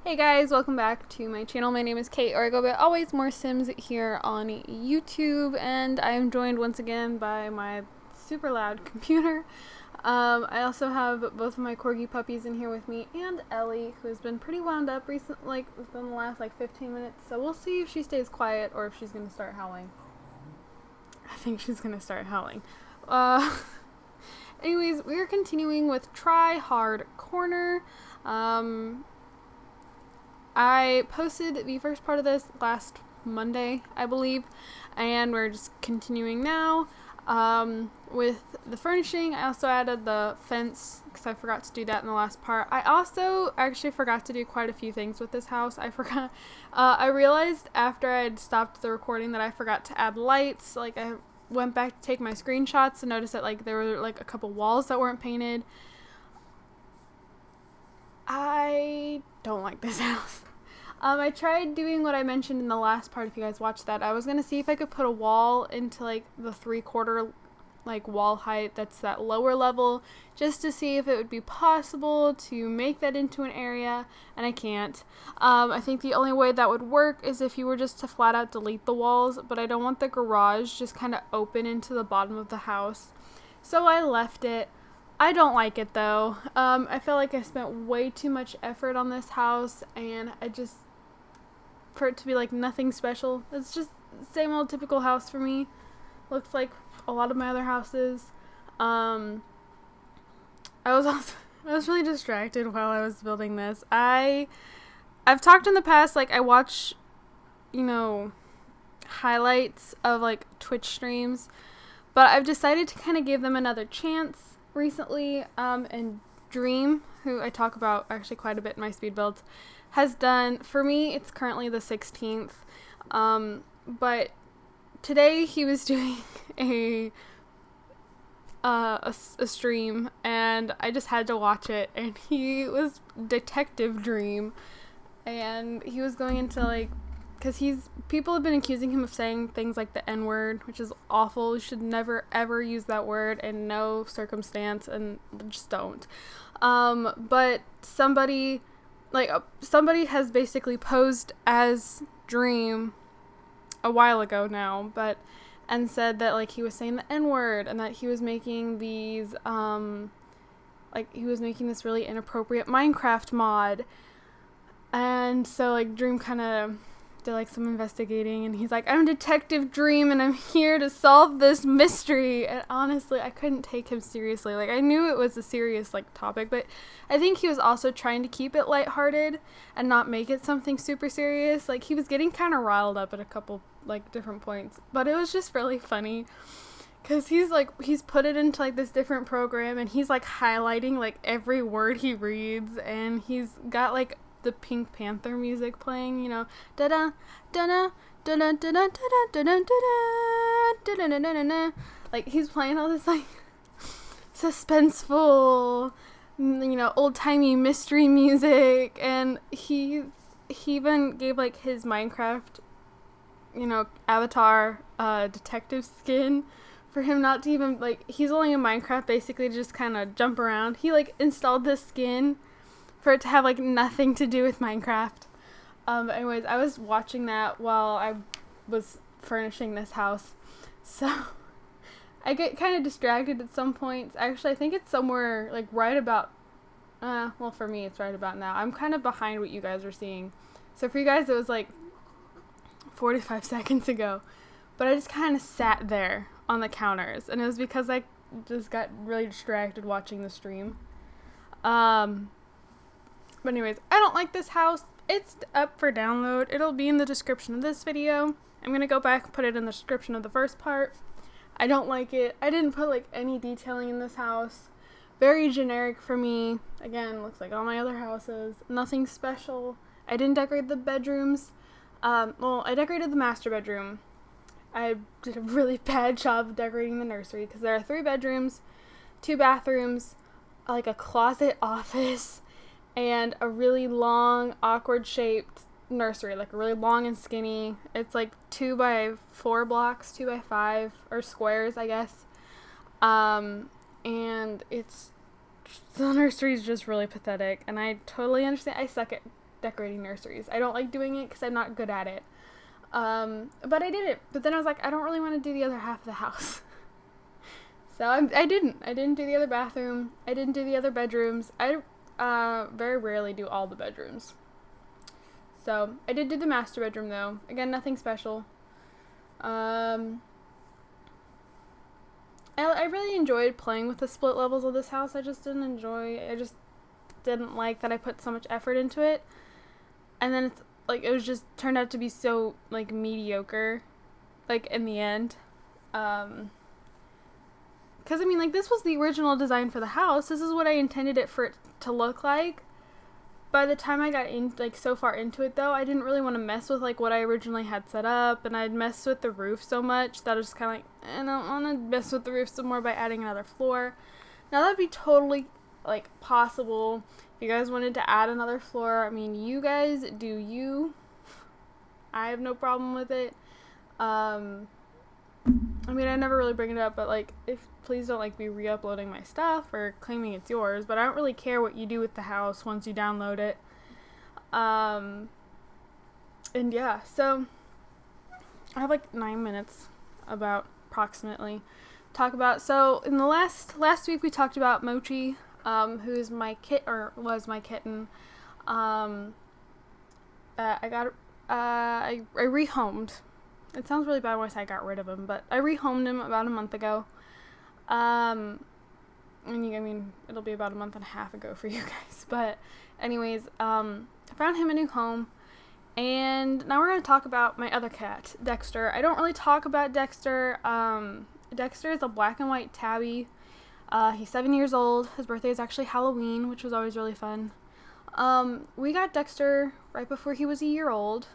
Hey guys, welcome back to my channel. My name is Kate, or I go by Always More Sims here on YouTube, and I am joined once again by my super loud computer. I also have both of my corgi puppies in here with me, and Ellie, who has been pretty wound up recently, within the last 15 minutes, so we'll see if she stays quiet or if she's going to start howling. I think she's going to start howling. Anyways, we are continuing with Try Hard Corner. I posted the first part of this last Monday, I believe, and we're just continuing now. With the furnishing, I also added the fence because I forgot to do that in the last part. I also actually forgot to do quite a few things with this house. I realized after I had stopped the recording that I forgot to add lights. I went back to take my screenshots and noticed that there were a couple walls that weren't painted. I don't like this house. I tried doing what I mentioned in the last part, if you guys watched that. I was going to see if I could put a wall into the 3/4 wall height that's that lower level, just to see if it would be possible to make that into an area, and I can't. I think the only way that would work is if you were just to flat out delete the walls, but I don't want the garage just kind of open into the bottom of the house. So I left it. I don't like it though. I feel like I spent way too much effort on this house, and for it to be nothing special. It's just the same old typical house for me. Looks like a lot of my other houses. I was really distracted while I was building this. I've talked in the past, I watch, highlights of Twitch streams, but I've decided to kind of give them another chance recently, and Dream, who I talk about actually quite a bit in my speed builds, has done, for me, it's currently the 16th, but today he was doing a stream, and I just had to watch it, and he was Detective Dream, and he was going into, because people have been accusing him of saying things like the N-word, which is awful. You should never, ever use that word in no circumstance, and just don't. But somebody has basically posed as Dream a while ago now, and said that he was saying the N-word, and that he was making these this really inappropriate Minecraft mod. And so Dream kind of did some investigating, and he's like, I'm Detective Dream, and I'm here to solve this mystery. And honestly, I couldn't take him seriously. I knew it was a serious topic, but I think he was also trying to keep it lighthearted and not make it something super serious. He was getting kind of riled up at a couple different points, but it was just really funny because he's put it into this different program, and he's highlighting every word he reads, and he's got the Pink Panther music playing, da da da da da da da da da da da da. He's playing all this suspenseful, old-timey mystery music, and he even gave his Minecraft, avatar detective skin for him not to even he's only in Minecraft basically to just kind of jump around. He installed this skin for it to have nothing to do with Minecraft. Anyways, I was watching that while I was furnishing this house, so I get kind of distracted at some points. Actually, I think it's somewhere right about well, for me it's right about now. I'm kind of behind what you guys are seeing, so for you guys it was 45 seconds ago, but I just kind of sat there on the counters, and it was because I just got really distracted watching the stream. But anyways, I don't like this house. It's up for download. It'll be in the description of this video. I'm going to go back and put it in the description of the first part. I don't like it. I didn't put any detailing in this house. Very generic for me. Again, looks like all my other houses. Nothing special. I didn't decorate the bedrooms. Well, I decorated the master bedroom. I did a really bad job of decorating the nursery because there are 3 bedrooms, 2 bathrooms, a closet office, and a really long, awkward shaped nursery, a really long and skinny. It's 2 by 4 blocks, 2 by 5, or squares, I guess. And the nursery is just really pathetic, and I totally understand. I suck at decorating nurseries. I don't like doing it because I'm not good at it. But I did it. But then I was like, I don't really want to do the other half of the house. So I didn't do the other bathroom. I didn't do the other bedrooms. I very rarely do all the bedrooms. So I did do the master bedroom though. Again, nothing special. I really enjoyed playing with the split levels of this house. I just didn't like that I put so much effort into it. And then it's like, it was just turned out to be so like mediocre, like in the end. Because, I mean, like, this was the original design for the house. This is what I intended it for it to look like. By the time I got in, like, so far into it, though, I didn't really want to mess with, like, what I originally had set up. And I'd messed with the roof so much that I was just kind of like, I don't want to mess with the roof some more by adding another floor. Now, that'd be totally, like, possible. If you guys wanted to add another floor, I mean, you guys do you. I have no problem with it. I mean, I never really bring it up, but, like, please don't, like, be re-uploading my stuff or claiming it's yours, but I don't really care what you do with the house once you download it. And yeah, so I have, like, 9 minutes approximately talk about. So in the last week we talked about Mochi, who's my was my kitten. I rehomed. It sounds really bad when I say I got rid of him, but I rehomed him about a month ago. I mean, it'll be about a month and a half ago for you guys. But anyways, I found him a new home. And now we're going to talk about my other cat, Dexter. I don't really talk about Dexter. Dexter is a black and white tabby. He's 7 years old. His birthday is actually Halloween, which was always really fun. We got Dexter right before he was a year old.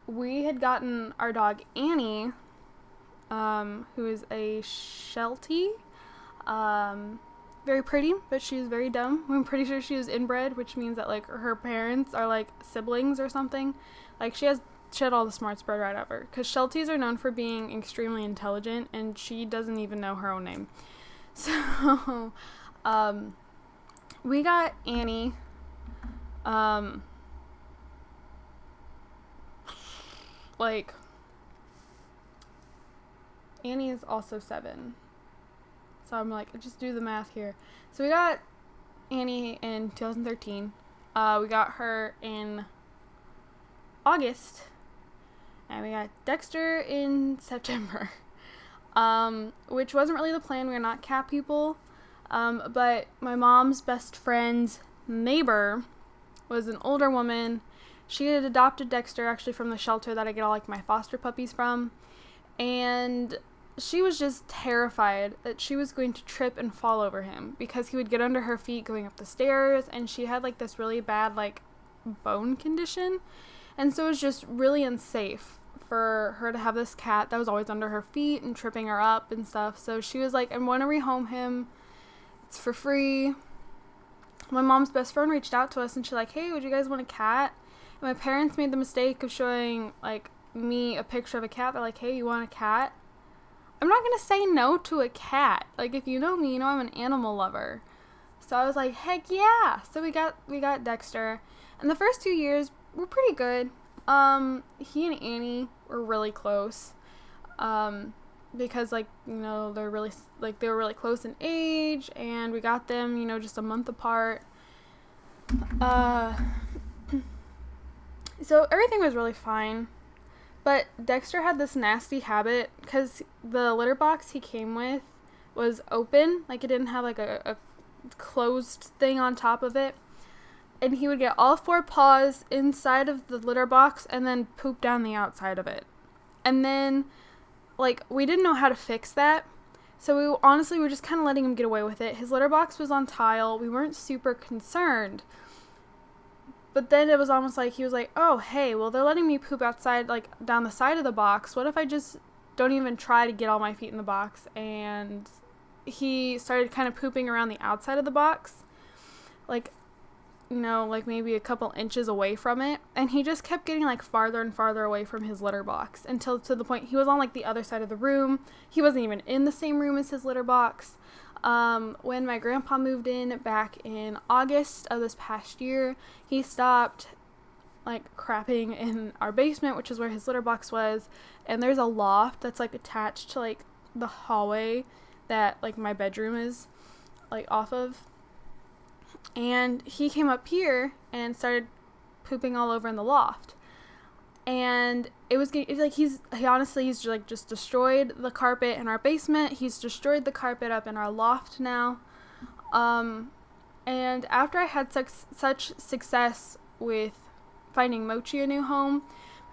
We had gotten our dog Annie, who is a Sheltie. Very pretty, but she's very dumb. I'm pretty sure she was inbred, which means that, like, her parents are, like, siblings or something. Like, she had all the smarts bred right out of her. Because Shelties are known for being extremely intelligent, and she doesn't even know her own name. So, we got Annie. Like, Annie is also 7. So I'm like, just do the math here. So we got Annie in 2013. We got her in August. And we got Dexter in September. Which wasn't really the plan. We're not cat people. But my mom's best friend's neighbor was an older woman. She had adopted Dexter actually from the shelter that I get all, like, my foster puppies from. And she was just terrified that she was going to trip and fall over him because he would get under her feet going up the stairs, and she had, like, this really bad, like, bone condition. And so it was just really unsafe for her to have this cat that was always under her feet and tripping her up and stuff. So she was like, I want to rehome him. It's for free. My mom's best friend reached out to us and she's like, hey, would you guys want a cat? And my parents made the mistake of showing, like, me a picture of a cat. They're like, hey, you want a cat? I'm not going to say no to a cat. Like, if you know me, you know I'm an animal lover. So I was like, heck yeah. So we got Dexter. And the first 2 years were pretty good. He and Annie were really close. Because, like, you know, they were really close in age, and we got them, you know, just a month apart. So everything was really fine. But Dexter had this nasty habit, because the litter box he came with was open. Like, it didn't have, like, a closed thing on top of it. And he would get all 4 paws inside of the litter box and then poop down the outside of it. And then, like, we didn't know how to fix that. So we honestly were just kind of letting him get away with it. His litter box was on tile. We weren't super concerned. But then it was almost like he was like, oh, hey, well, they're letting me poop outside, like, down the side of the box. What if I just don't even try to get all my feet in the box? And he started kind of pooping around the outside of the box, like, you know, like maybe a couple inches away from it. And he just kept getting, like, farther and farther away from his litter box until to the point he was on, like, the other side of the room. He wasn't even in the same room as his litter box. When my grandpa moved in back in August of this past year, he stopped like crapping in our basement, which is where his litter box was, and there's a loft that's like attached to like the hallway that like my bedroom is like off of, and he came up here and started pooping all over in the loft. And it's like he's just destroyed the carpet in our basement. He's destroyed the carpet up in our loft now. And after I had such success with finding Mochi a new home,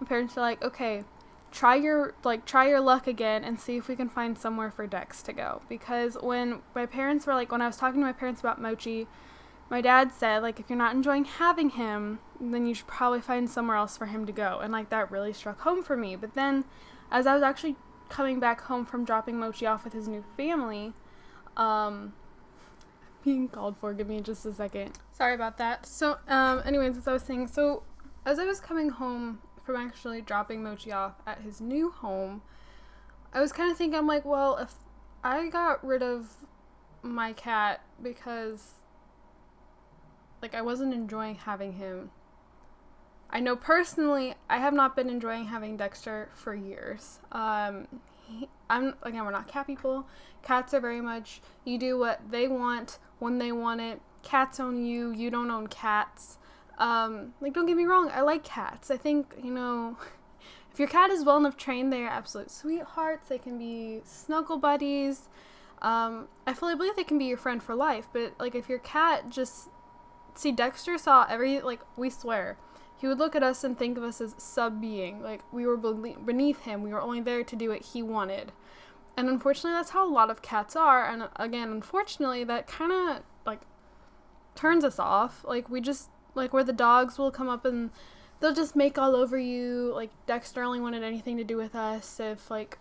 my parents were like, okay, try your luck again and see if we can find somewhere for Dex to go. Because when I was talking to my parents about Mochi, my dad said, like, if you're not enjoying having him, then you should probably find somewhere else for him to go. And, like, that really struck home for me. But then, as I was actually coming back home from dropping Mochi off with his new family, being called for, give me just a second. Sorry about that. So, anyways, as I was saying, so, as I was coming home from actually dropping Mochi off at his new home, I was kind of thinking, I'm like, well, if I got rid of my cat because like I wasn't enjoying having him. I know personally I have not been enjoying having Dexter for years. We're not cat people. Cats are very much, you do what they want when they want it. Cats own you. You don't own cats. Like, don't get me wrong, I like cats. I think, if your cat is well enough trained, they are absolute sweethearts. They can be snuggle buddies. I fully believe they can be your friend for life. But like, if your cat just see, Dexter saw we swear, he would look at us and think of us as sub-being. Like, we were beneath him. We were only there to do what he wanted. And unfortunately, that's how a lot of cats are. And again, unfortunately, that kind of, like, turns us off. Like, we just, like, where the dogs will come up and they'll just make all over you. Like, Dexter only wanted anything to do with us if, like,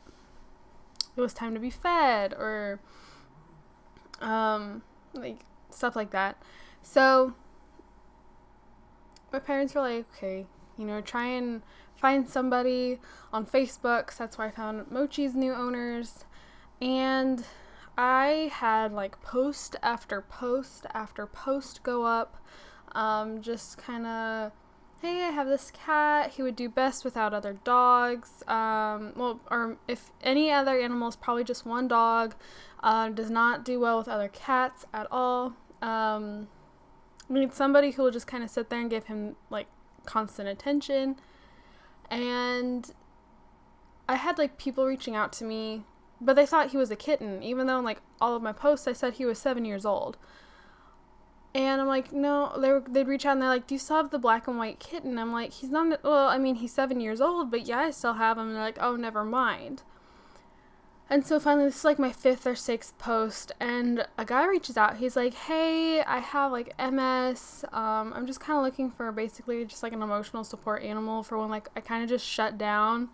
it was time to be fed or, like, stuff like that. So my parents were like, okay, try and find somebody on Facebook. 'Cause that's where I found Mochi's new owners. And I had like post after post after post go up. Just kind of, hey, I have this cat. He would do best without other dogs. Or if any other animals, probably just one dog. Does not do well with other cats at all. I need somebody who will just kind of sit there and give him, like, constant attention. And I had, like, people reaching out to me, but they thought he was a kitten, even though in, like, all of my posts I said he was 7 years old. And I'm like, no, they'd reach out and they're like, do you still have the black and white kitten? I'm like, he's 7 years old, but yeah, I still have him. And they're like, oh, never mind. And so finally, this is like my 5th or 6th post, and a guy reaches out. He's like, hey, I have like MS. I'm just kind of looking for basically just like an emotional support animal for when like I kind of just shut down.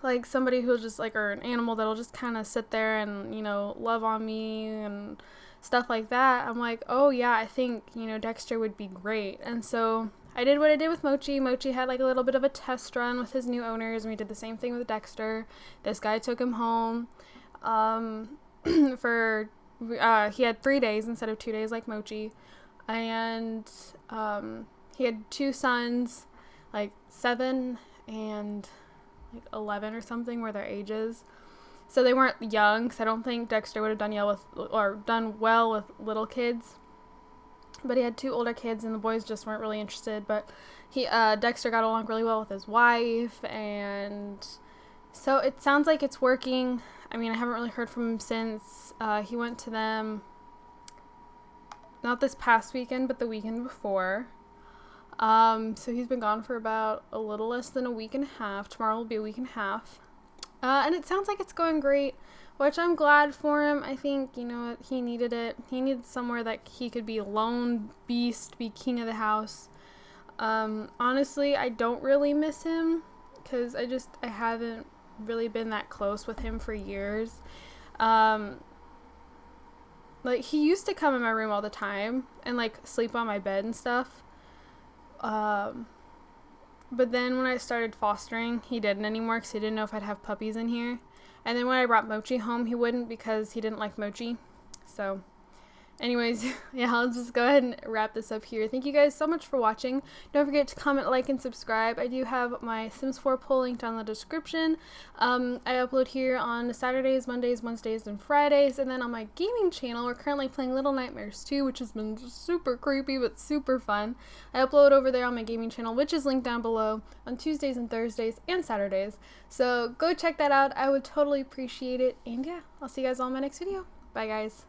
Like somebody who'll just like, or an animal that'll just kind of sit there and, love on me and stuff like that. I'm like, oh yeah, I think, Dexter would be great. And so I did what I did with Mochi. Mochi had like a little bit of a test run with his new owners, and we did the same thing with Dexter. This guy took him home he had 3 days instead of 2 days like Mochi. And he had 2 sons, like 7 and like 11 or something were their ages. So they weren't young, because I don't think Dexter would have done well with little kids. But he had 2 older kids, and the boys just weren't really interested. But Dexter got along really well with his wife, and so it sounds like it's working. I mean, I haven't really heard from him since. He went to them, not this past weekend, but the weekend before. So he's been gone for about a little less than a week and a half. Tomorrow will be a week and a half. And it sounds like it's going great, which I'm glad for him. I think, he needed it. He needed somewhere that he could be a lone beast, be king of the house. Honestly, I don't really miss him, because I haven't really been that close with him for years. Like, he used to come in my room all the time and, like, sleep on my bed and stuff. But then when I started fostering, he didn't anymore because he didn't know if I'd have puppies in here. And then when I brought Mochi home, he wouldn't because he didn't like mochi. So anyways, yeah, I'll just go ahead and wrap this up here. Thank you guys so much for watching. Don't forget to comment, like, and subscribe. I do have my Sims 4 poll linked down in the description. I upload here on Saturdays, Mondays, Wednesdays, and Fridays. And then on my gaming channel, we're currently playing Little Nightmares 2, which has been super creepy but super fun. I upload over there on my gaming channel, which is linked down below, on Tuesdays and Thursdays and Saturdays. So go check that out. I would totally appreciate it. And yeah, I'll see you guys all in my next video. Bye, guys.